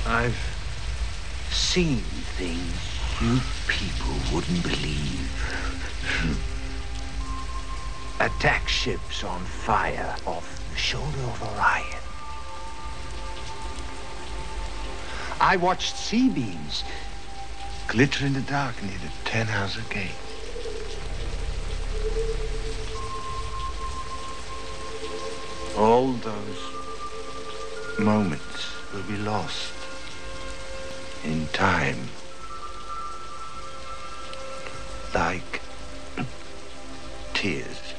I've seen things you people wouldn't believe. Attack ships on fire off the shoulder of Orion. I watched C-beams glitter in the dark near the 10-house gate. All those moments will be lost in time, like tears.